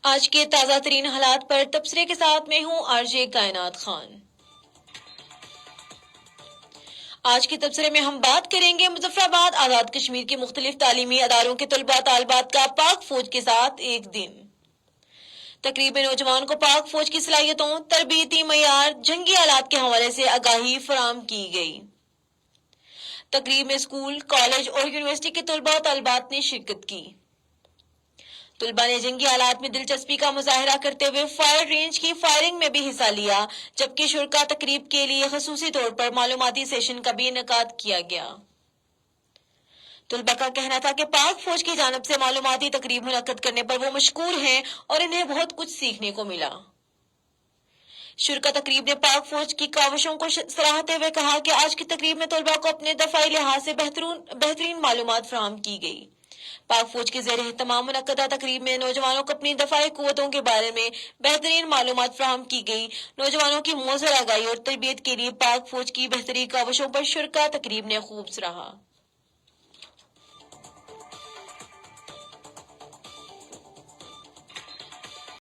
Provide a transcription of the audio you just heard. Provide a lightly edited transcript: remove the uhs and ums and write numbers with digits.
آج کے تازہ ترین حالات پر تبصرے کے ساتھ میں ہوں آرجے کائنات خان۔ آج کے تبصرے میں ہم بات کریں گے مظفر آباد آزاد کشمیر کے مختلف تعلیمی اداروں کے طلباء طالبات کا پاک فوج کے ساتھ ایک دن۔ تقریب میں نوجوان کو پاک فوج کی صلاحیتوں، تربیتی معیار، جنگی آلات کے حوالے سے آگاہی فراہم کی گئی۔ تقریب میں اسکول، کالج اور یونیورسٹی کے طلباء و طالبات نے شرکت کی۔ طلباء نے جنگی آلات میں دلچسپی کا مظاہرہ کرتے ہوئے فائر رینج کی فائرنگ میں بھی حصہ لیا، جبکہ شرکاء تقریب کے لیے خصوصی طور پر معلوماتی سیشن کا بھی انعقاد کیا گیا۔ طلباء کا کہنا تھا کہ پاک فوج کی جانب سے معلوماتی تقریب منعقد کرنے پر وہ مشکور ہیں اور انہیں بہت کچھ سیکھنے کو ملا۔ شرکاء تقریب نے پاک فوج کی کاوشوں کو سراہتے ہوئے کہا کہ آج کی تقریب میں طلباء کو اپنے دفاعی لحاظ سے بہترین معلومات فراہم کی گئی۔ پاک فوج کے زیر اہتمام منعقدہ تقریب میں نوجوانوں کو اپنی دفاعی قوتوں کے بارے میں بہترین معلومات فراہم کی گئی۔ نوجوانوں کی مؤثر آگاہی اور تربیت کے لیے پاک فوج کی بہتری کاوشوں پر شرکاء تقریب نے خوب سراہا۔